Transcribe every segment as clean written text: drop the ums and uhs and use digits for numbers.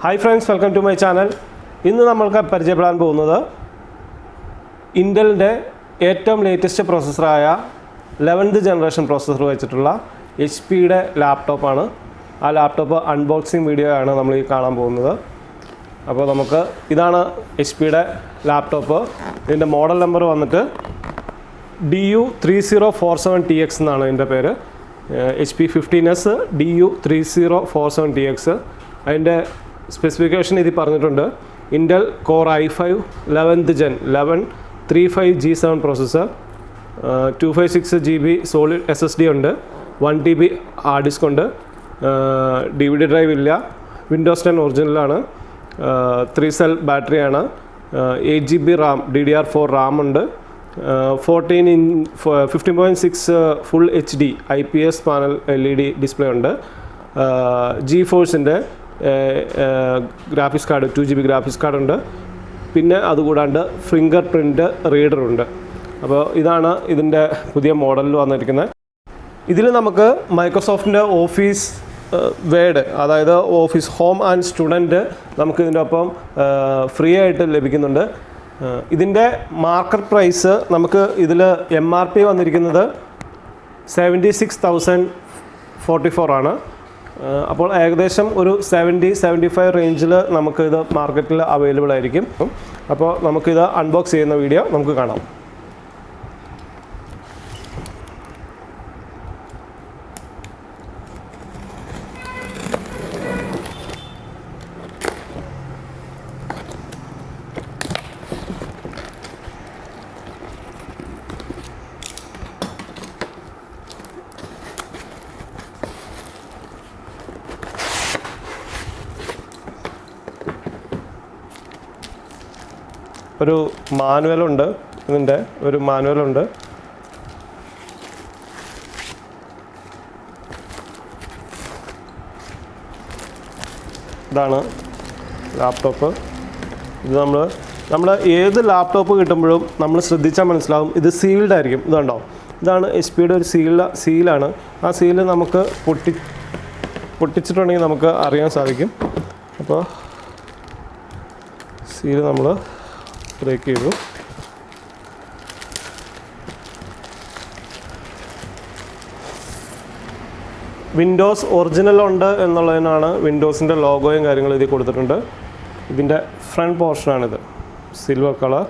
Hi friends, welcome to my channel. ഇന്ന് നമ്മൾക്ക് പരിചയപ്പെടാൻ പോകുന്നത് ഇൻ്റലിൻ്റെ ഏറ്റവും ലേറ്റസ്റ്റ് പ്രോസസ്സറായ 11th ജനറേഷൻ പ്രോസസ്സർ വെച്ചിട്ടുള്ള എച്ച് പിയുടെ ലാപ്ടോപ്പാണ്. ആ ലാപ്ടോപ്പ് അൺബോക്സിങ് വീഡിയോ ആണ് നമ്മൾ ഈ കാണാൻ പോകുന്നത്. അപ്പോൾ നമുക്ക് ഇതാണ് എച്ച് പിയുടെ ലാപ്ടോപ്പ്. ഇതിൻ്റെ മോഡൽ നമ്പർ വന്നിട്ട് DU3047TX എന്നാണ് ഇതിൻ്റെ പേര്. HP 15S DU3047TX. അതിൻ്റെ സ്പെസിഫിക്കേഷൻ ഇതിൽ പറഞ്ഞിട്ടുണ്ട്. Intel core i5 11th Gen 1135G7 processor, 256 GB solid SSD ഉണ്ട്, 1 TB ഹാർഡ് ഡിസ്ക് ഉണ്ട്, DVD ഡ്രൈവ് ഇല്ല, വിൻഡോസ് 10 ഒറിജിനലാണ്, 3 സെൽ ബാറ്ററിയാണ്, 8 GB റാം DDR4 റാം ഉണ്ട്, 15.6 full HD IPS panel LED display ഉണ്ട്, GeForceൻ്റെ graphics card 2 GB graphics card ഉണ്ട്, പിന്നെ അതുകൂടാണ്ട് ഫിംഗർ പ്രിൻ്റ് റീഡറുണ്ട്. അപ്പോൾ ഇതാണ് ഇതിൻ്റെ പുതിയ മോഡലിൽ വന്നിരിക്കുന്നത്. ഇതിൽ നമുക്ക് മൈക്രോസോഫ്റ്റിൻ്റെ ഓഫീസ് വേഡ്, അതായത് ഓഫീസ് ഹോം ആൻഡ് സ്റ്റുഡൻറ്റ് നമുക്ക് ഇതിൻ്റെ ഒപ്പം ഫ്രീ ആയിട്ട് ലഭിക്കുന്നുണ്ട്. ഇതിൻ്റെ മാർക്കറ്റ് പ്രൈസ് നമുക്ക് ഇതിൽ MRP വന്നിരിക്കുന്നത് 76,044 ആണ്. അപ്പോൾ ഏകദേശം ഒരു 70-75 റേഞ്ചിൽ നമുക്കിത് മാർക്കറ്റിൽ അവൈലബിൾ ആയിരിക്കും. അപ്പോൾ നമുക്കിത് അൺബോക്സ് ചെയ്യുന്ന വീഡിയോ നമുക്ക് കാണാം. ഒരു മാനുവലുണ്ട്, ഇതിൻ്റെ ഒരു മാനുവലുണ്ട്. ഇതാണ് ലാപ്ടോപ്പ്. ഇത് നമ്മൾ ഏത് ലാപ്ടോപ്പ് കിട്ടുമ്പോഴും നമ്മൾ ശ്രദ്ധിച്ചാൽ മനസ്സിലാവും ഇത് സീൽഡ് ആയിരിക്കും. ഇതുണ്ടോ, ഇതാണ് എച്ച് പിയുടെ ഒരു സീലാണ്. ആ സീല് നമുക്ക് പൊട്ടിച്ചിട്ടുണ്ടെങ്കിൽ നമുക്ക് അറിയാൻ സാധിക്കും. അപ്പോൾ സീല് നമ്മൾ ബ്രേക്ക് ചെയ്തു. വിൻഡോസ് ഒറിജിനൽ ഉണ്ട് എന്നുള്ളതിനാണ് വിൻഡോസിൻ്റെ ലോഗോയും കാര്യങ്ങളും ഇതിൽ കൊടുത്തിട്ടുണ്ട്. ഇതിൻ്റെ ഫ്രണ്ട് പോർഷനാണിത്, സിൽവർ കളർ.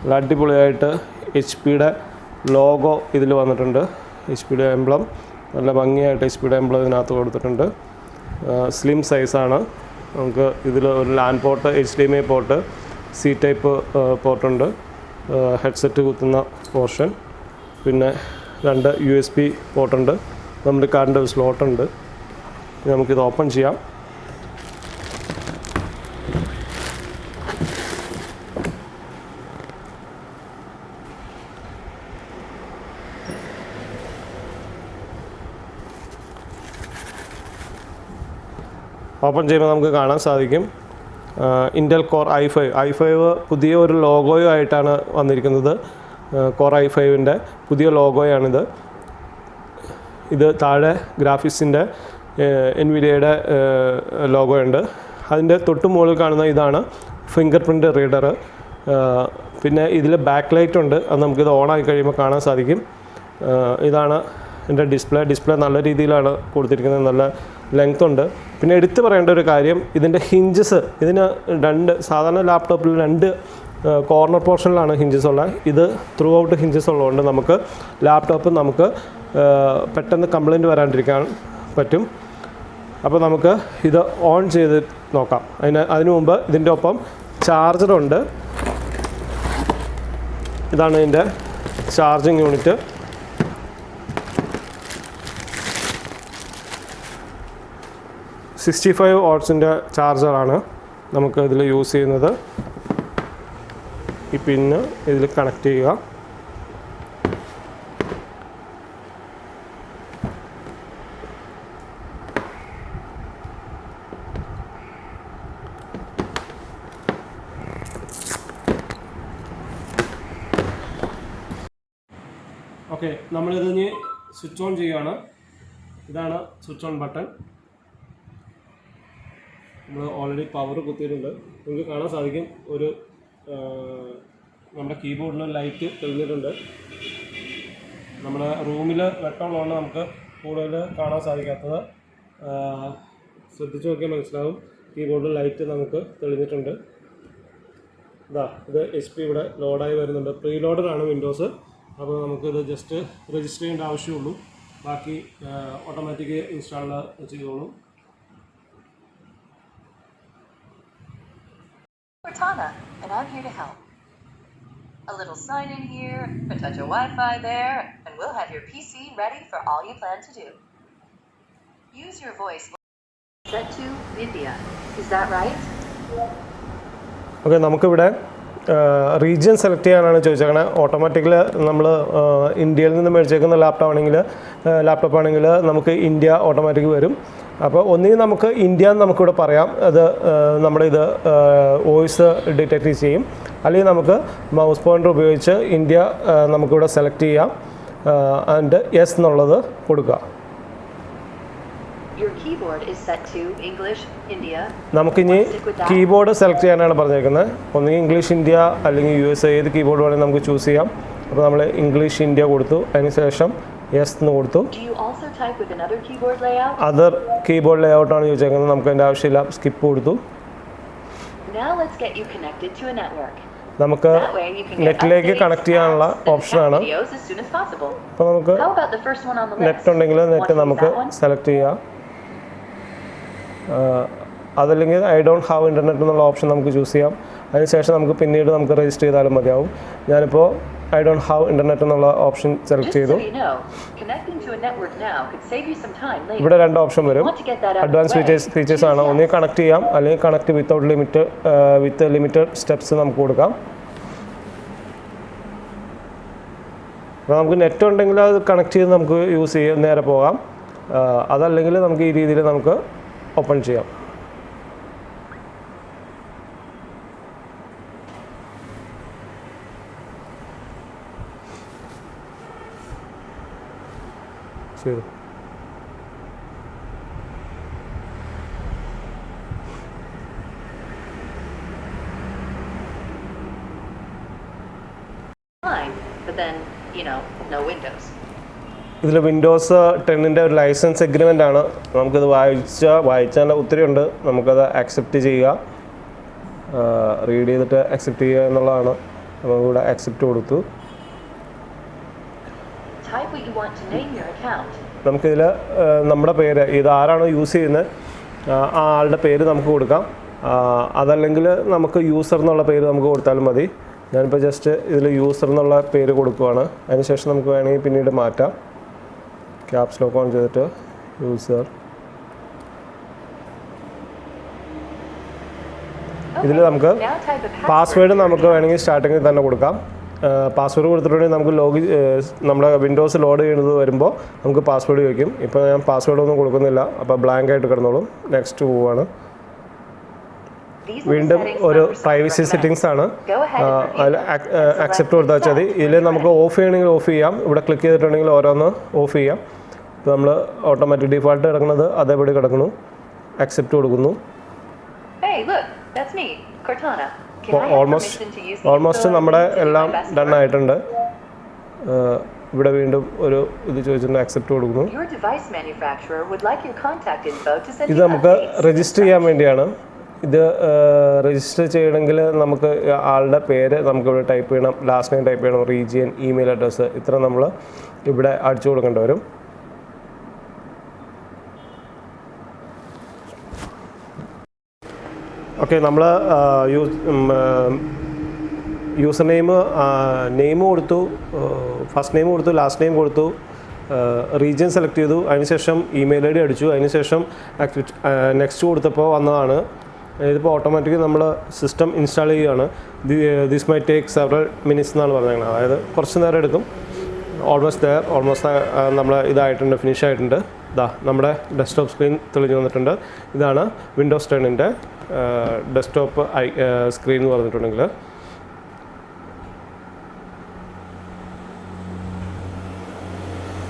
നല്ല അടിപൊളിയായിട്ട് എച്ച് പിയുടെ ലോഗോ ഇതിൽ വന്നിട്ടുണ്ട്. എച്ച് പിയുടെ എംബ്ലം നല്ല ഭംഗിയായിട്ട് എച്ച് പിയുടെ എംബ്ലം ഇതിനകത്ത് കൊടുത്തിട്ടുണ്ട്. സ്ലിം സൈസാണ്. നമുക്ക് ഇതിൽ ഒരു LAN port, HDMI port, C type പോർട്ടുണ്ട്, ഹെഡ്സെറ്റ് കുത്തുന്ന പോർഷൻ, പിന്നെ 2 USB പോർട്ടുണ്ട്, നമ്മുടെ കാർഡിൻ്റെ ഒരു സ്ലോട്ടുണ്ട്. നമുക്കിത് ഓപ്പൺ ചെയ്യാം. ഓപ്പൺ ചെയ്യുമ്പോൾ നമുക്ക് കാണാൻ സാധിക്കും ഇൻ്റൽ കോർ i5 പുതിയ ഒരു ലോഗോയോ ആയിട്ടാണ് വന്നിരിക്കുന്നത്. കോർ i5ൻ്റെ പുതിയ ലോഗോയാണിത്. ഇത് താഴെ ഗ്രാഫിക്സിൻ്റെ NVIDIAയുടെ ലോഗോ ഉണ്ട്. അതിൻ്റെ തൊട്ട് മുകളിൽ കാണുന്ന ഇതാണ് ഫിംഗർ പ്രിൻ്റ് റീഡർ. പിന്നെ ഇതിൽ ബാക്ക് ലൈറ്റ് ഉണ്ട്, അത് നമുക്കിത് ഓണായി കഴിയുമ്പോൾ കാണാൻ സാധിക്കും. ഇതാണ് എൻ്റെ ഡിസ്പ്ലേ നല്ല രീതിയിലാണ് കൊടുത്തിരിക്കുന്നത്, നല്ല ലെങ്ത് ഉണ്ട്. പിന്നെ എടുത്തു പറയേണ്ട ഒരു കാര്യം, ഇതിൻ്റെ ഹിഞ്ചസ്, ഇതിന് 2 സാധാരണ ലാപ്ടോപ്പിൽ 2 കോർണർ പോർഷനിലാണ് ഹിഞ്ചസ് ഉള്ളത്. ഇത് ത്രൂ ഔട്ട് ഹിഞ്ചസ് ഉള്ളതുകൊണ്ട് നമുക്ക് ലാപ്ടോപ്പ് പെട്ടെന്ന് കംപ്ലൈൻറ്റ് വരാണ്ടിരിക്കാൻ പറ്റും. അപ്പോൾ നമുക്ക് ഇത് ഓൺ ചെയ്ത് നോക്കാം. അതിനു മുമ്പ് ഇതിൻ്റെ ഒപ്പം ചാർജറുണ്ട്. ഇതാണ് ഇതിൻ്റെ ചാർജിങ് യൂണിറ്റ്. $65 ചാർജറാണ് നമുക്ക് ഇതിൽ യൂസ് ചെയ്യുന്നത്. ഈ പിന്ന് ഇതിൽ കണക്ട് ചെയ്യുക. ഓക്കെ, നമ്മളിതിന് സ്വിച്ച് ഓൺ ചെയ്യുകയാണ്. ഇതാണ് സ്വിച്ച് ഓൺ ബട്ടൺ. നമ്മൾ ഓൾറെഡി പവർ കുത്തിയിട്ടുണ്ട്. നിങ്ങൾക്ക് കാണാൻ സാധിക്കും ഒരു നമ്മുടെ കീബോർഡിൽ ലൈറ്റ് തെളിഞ്ഞിട്ടുണ്ട്. നമ്മുടെ റൂമിൽ വെട്ടമുള്ളതുകൊണ്ട് നമുക്ക് കൂടുതൽ കാണാൻ സാധിക്കാത്തത്. ശ്രദ്ധിച്ച് നോക്കിയാൽ മനസ്സിലാവും, കീബോർഡിൽ ലൈറ്റ് നമുക്ക് തെളിഞ്ഞിട്ടുണ്ട്. ഇത് HP ഇവിടെ ലോഡായി വരുന്നുണ്ട്. പ്രീ ലോഡറാണ് വിൻഡോസ്. അപ്പോൾ നമുക്കിത് ജസ്റ്റ് രജിസ്റ്റർ ചെയ്യേണ്ട ആവശ്യമുള്ളൂ. ബാക്കി ഓട്ടോമാറ്റിക് ഇൻസ്റ്റാൾ ചെയ്തോളും. Cortana, and I'm here to help. A little sign in here, a touch of Wi-Fi there, and we'll have your PC ready for all you plan to do. Use your voice. Set to India. Is that right? Okay, നമുക്കിവിടെ region select ചെയ്യാനാണ് ചോദിച്ചേക്കണത്. Automatically നമ്മൾ ഇന്ത്യയിൽ നിന്ന് മേടിച്ചേക്കുന്ന laptop ആണെങ്കിൽ നമുക്ക് India automatic വരും. അപ്പോൾ ഒന്നുകിൽ നമുക്ക് ഇന്ത്യ എന്ന് നമുക്കിവിടെ പറയാം, അത് നമ്മുടെ ഇത് വോയിസ് ഡിറ്റക്റ്റ് ചെയ്യും. അല്ലെങ്കിൽ നമുക്ക് മൗസ് പോയിൻ്റർ ഉപയോഗിച്ച് ഇന്ത്യ നമുക്കിവിടെ സെലക്ട് ചെയ്യാം. ആൻഡ് യെസ് എന്നുള്ളത് കൊടുക്കുക. നമുക്കിനി കീബോർഡ് സെലക്ട് ചെയ്യാനാണ് പറഞ്ഞേക്കുന്നത്. ഒന്നുകിൽ ഇംഗ്ലീഷ് ഇന്ത്യ അല്ലെങ്കിൽ US ഏത് കീബോർഡ് വേണമെങ്കിൽ നമുക്ക് ചൂസ് ചെയ്യാം. അപ്പോൾ നമ്മൾ ഇംഗ്ലീഷ് ഇന്ത്യ കൊടുത്തു, അതിനുശേഷം യെസ് എന്ന് കൊടുത്തു. അതർ കീബോർഡ് ലേഔട്ടാണ് ചോദിച്ചേക്കുന്നത്, നമുക്ക് അതിൻ്റെ ആവശ്യമില്ല, സ്കിപ്പ് കൊടുത്തു. നമുക്ക് നെറ്റിലേക്ക് കണക്ട് ചെയ്യാനുള്ള ഓപ്ഷനാണ്. അപ്പോൾ നമുക്ക് നെറ്റ് ഉണ്ടെങ്കിൽ നെറ്റ് നമുക്ക് സെലക്ട് ചെയ്യാം. അതല്ലെങ്കിൽ ഐ ഡോണ്ട് ഹാവ് ഇൻ്റർനെറ്റ് എന്നുള്ള ഓപ്ഷൻ നമുക്ക് ചൂസ് ചെയ്യാം. അതിനുശേഷം നമുക്ക് പിന്നീട് നമുക്ക് രജിസ്റ്റർ ചെയ്താലും മതിയാവും. ഞാനിപ്പോൾ ഐ ഡോണ്ട് ഹാവ് ഇൻ്റർനെറ്റ് എന്നുള്ള ഓപ്ഷൻ സെലക്ട് ചെയ്തു. ഇവിടെ 2 ഓപ്ഷൻ വരും. അഡ്വാൻസ് ഫീച്ചേഴ്സ് ആണ്. ഒന്നുകിൽ കണക്ട് ചെയ്യാം, അല്ലെങ്കിൽ കണക്ട് വിത്ത് ലിമിറ്റഡ് സ്റ്റെപ്സ് നമുക്ക് കൊടുക്കാം. അപ്പോൾ നമുക്ക് നെറ്റ് ഉണ്ടെങ്കിൽ അത് കണക്ട് ചെയ്ത് നമുക്ക് യൂസ് ചെയ്യാം, നേരെ പോകാം. അതല്ലെങ്കിൽ നമുക്ക് ഈ രീതിയിൽ നമുക്ക് ഓപ്പൺ ചെയ്യാം. ശരി, ഇതിൽ വിൻഡോസ് 10ൻ്റെ ഒരു ലൈസൻസ് എഗ്രിമെൻ്റ് ആണ്. നമുക്കിത് വായിച്ചാൽ ഒത്തിരി ഉണ്ട്. നമുക്കത് അക്സെപ്റ്റ് ചെയ്യുക, റീഡ് ചെയ്തിട്ട് അക്സെപ്റ്റ് ചെയ്യുക എന്നുള്ളതാണ്. നമുക്കിവിടെ അക്സെപ്റ്റ് കൊടുത്തു. നമുക്കിതിൽ നമ്മുടെ പേര്, ഇത് ആരാണോ യൂസ് ചെയ്യുന്നത് ആ ആളുടെ പേര് നമുക്ക് കൊടുക്കാം. അതല്ലെങ്കിൽ നമുക്ക് യൂസർ എന്നുള്ള പേര് നമുക്ക് കൊടുത്താലും മതി. ഞാനിപ്പോൾ ജസ്റ്റ് ഇതിൽ യൂസർ എന്നുള്ള പേര് കൊടുക്കുകയാണ്. അതിനുശേഷം നമുക്ക് വേണമെങ്കിൽ പിന്നീട് മാറ്റാം. ക്യാപ്സ് ലോക്ക് ഓൺ ചെയ്തിട്ട് യൂസർ. ഇതിൽ നമുക്ക് പാസ്വേഡ് നമുക്ക് വേണമെങ്കിൽ സ്റ്റാർട്ടിങ്ങിൽ തന്നെ കൊടുക്കാം. പാസ്വേഡ് കൊടുത്തിട്ടുണ്ടെങ്കിൽ നമുക്ക് നമ്മുടെ വിൻഡോസ് ലോഡ് ചെയ്യുന്നത് വരുമ്പോൾ നമുക്ക് പാസ്വേഡ് ചോദിക്കും. ഇപ്പോൾ ഞാൻ പാസ്വേഡൊന്നും കൊടുക്കുന്നില്ല, അപ്പോൾ ബ്ലാങ്ക് ആയിട്ട് കിടന്നോളും. നെക്സ്റ്റ് പോവാണ്. വീണ്ടും ഒരു പ്രൈവസി സെറ്റിങ്സ് ആണ്. അതിൽ അക്സെപ്റ്റ് കൊടുത്താൽ വെച്ചാൽ മതി. ഇതിൽ നമുക്ക് ഓഫ് ചെയ്യണമെങ്കിൽ ഓഫ് ചെയ്യാം. ഇവിടെ ക്ലിക്ക് ചെയ്തിട്ടുണ്ടെങ്കിൽ ഓരോന്ന് ഓഫ് ചെയ്യാം. ഇപ്പോൾ നമ്മൾ ഓട്ടോമാറ്റിക് ഡിഫാൾട്ട് കിടക്കുന്നത് അതേപടി കിടക്കുന്നു. അക്സെപ്റ്റ് കൊടുക്കുന്നു. ഓൾമോസ്റ്റ് നമ്മുടെ എല്ലാം ഡൺ ആയിട്ടുണ്ട്. ഇവിടെ വീണ്ടും ഒരു ഇത് ചോദിച്ചിട്ടുണ്ട്, അക്സെപ്റ്റ് കൊടുക്കുന്നു. ഇത് നമുക്ക് രജിസ്റ്റർ ചെയ്യാൻ വേണ്ടിയാണ്. ഇത് രജിസ്റ്റർ ചെയ്യണമെങ്കിൽ നമുക്ക് ആളുടെ പേര് നമുക്കിവിടെ ടൈപ്പ് ചെയ്യണം, ലാസ്റ്റ് നെയിം ടൈപ്പ് ചെയ്യണം, റീജിയൻ, ഇമെയിൽ അഡ്രസ്സ്, ഇത്ര നമ്മൾ ഇവിടെ അടിച്ചു കൊടുക്കേണ്ടി വരും. ഓക്കെ, നമ്മൾ യൂസർ നെയിം കൊടുത്തു, ഫസ്റ്റ് നെയിം കൊടുത്തു, ലാസ്റ്റ് നെയിം കൊടുത്തു, റീജിയൻ സെലക്ട് ചെയ്തു, അതിനുശേഷം ഇമെയിൽ ID അടിച്ചു, അതിനുശേഷം നെക്സ്റ്റ് കൊടുത്തപ്പോൾ വന്നതാണ്. ഇതിപ്പോൾ ഓട്ടോമാറ്റിക്കലി നമ്മൾ സിസ്റ്റം ഇൻസ്റ്റാൾ ചെയ്യുകയാണ്. This my take several minutes എന്നാണ് പറഞ്ഞത്. അതായത് കുറച്ച് നേരം എടുക്കും. ഓൾമോസ്റ്റ് നമ്മൾ ഇതായിട്ടുണ്ട്, ഫിനിഷ് ആയിട്ടുണ്ട്. നമ്മുടെ ഡെസ്ക്ടോപ്പ് സ്ക്രീൻ തെളിഞ്ഞു വന്നിട്ടുണ്ട്. ഇതാണ് വിൻഡോസ് 10ൻ്റെ ഡെസ്ക്ടോപ്പ് സ്ക്രീൻ എന്ന് പറഞ്ഞിട്ടുണ്ടെങ്കിൽ.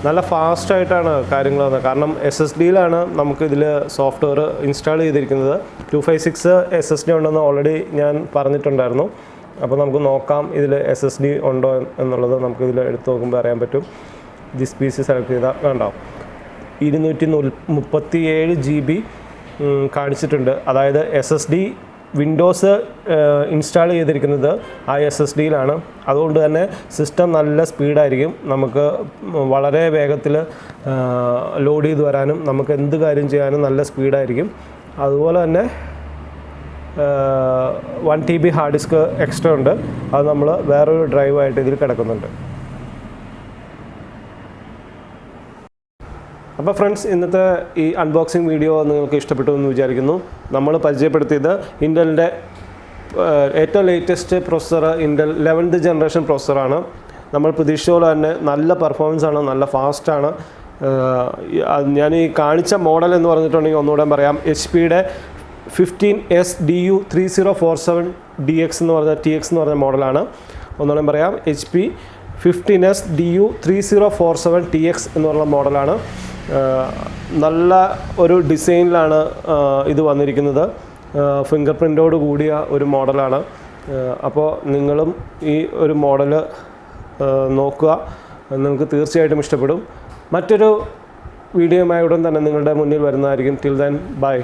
നല്ല ഫാസ്റ്റായിട്ടാണ് കാര്യങ്ങൾ വന്നത്. കാരണം SSDയിലാണ് നമുക്കിതിൽ സോഫ്റ്റ്വെയർ ഇൻസ്റ്റാൾ ചെയ്തിരിക്കുന്നത്. 256 SSD ഉണ്ടെന്ന് ഓൾറെഡി ഞാൻ പറഞ്ഞിട്ടുണ്ടായിരുന്നു. അപ്പോൾ നമുക്ക് നോക്കാം ഇതിൽ SSD ഉണ്ടോ എന്നുള്ളത്. നമുക്കിതിൽ എടുത്ത് നോക്കുമ്പോൾ അറിയാൻ പറ്റും. ദിസ് PC സെലക്ട് ചെയ്താൽ കണ്ടോ 237 GB കാണിച്ചിട്ടുണ്ട്. അതായത് SSD വിൻഡോസ് ഇൻസ്റ്റാൾ ചെയ്തിരിക്കുന്നത് ആ SSDയിലാണ്. അതുകൊണ്ട് തന്നെ സിസ്റ്റം നല്ല സ്പീഡായിരിക്കും. നമുക്ക് വളരെ വേഗത്തിൽ ലോഡ് ചെയ്ത് വരാനും നമുക്ക് എന്ത് കാര്യം ചെയ്യാനും നല്ല സ്പീഡായിരിക്കും. അതുപോലെ തന്നെ 1 TB ഹാർഡ് ഡിസ്ക് എക്സ്ട്രാ ഉണ്ട്. അത് നമ്മൾ വേറൊരു ഡ്രൈവായിട്ട് ഇതിൽ കിടക്കുന്നുണ്ട്. അപ്പോൾ ഫ്രണ്ട്സ്, ഇന്നത്തെ ഈ അൺബോക്സിങ് വീഡിയോ നിങ്ങൾക്ക് ഇഷ്ടപ്പെട്ടു എന്ന് വിചാരിക്കുന്നു. നമ്മൾ പരിചയപ്പെടുത്തിയത് ഇൻ്റലിൻ്റെ ഏറ്റവും latest processor, Intel 11th generation പ്രൊസസ്സറാണ്. നമ്മൾ പ്രതീക്ഷിച്ച പോലെ തന്നെ നല്ല പെർഫോമൻസാണ്, നല്ല ഫാസ്റ്റാണ്. ഞാൻ ഈ കാണിച്ച മോഡൽ എന്ന് പറഞ്ഞിട്ടുണ്ടെങ്കിൽ ഒന്നുകൂടെ പറയാം, HP-യുടെ 15SDU 3047DX എന്ന് പറഞ്ഞ TX എന്ന് പറഞ്ഞ മോഡലാണ്. ഒന്നുകൂടെ പറയാം, HP 15SDU 3047TX എന്ന് പറഞ്ഞ മോഡലാണ്. നല്ല ഒരു ഡിസൈനിലാണ് ഇത് വന്നിരിക്കുന്നത്. ഫിംഗർ പ്രിൻ്റോട് കൂടിയ ഒരു മോഡലാണ്. അപ്പോൾ നിങ്ങളും ഈ ഒരു മോഡൽ നോക്കുക, നിങ്ങൾക്ക് തീർച്ചയായിട്ടും ഇഷ്ടപ്പെടും. മറ്റൊരു വീഡിയോയുമായി ഉടൻ തന്നെ നിങ്ങളുടെ മുന്നിൽ വരുന്നതായിരിക്കും. Till then bye.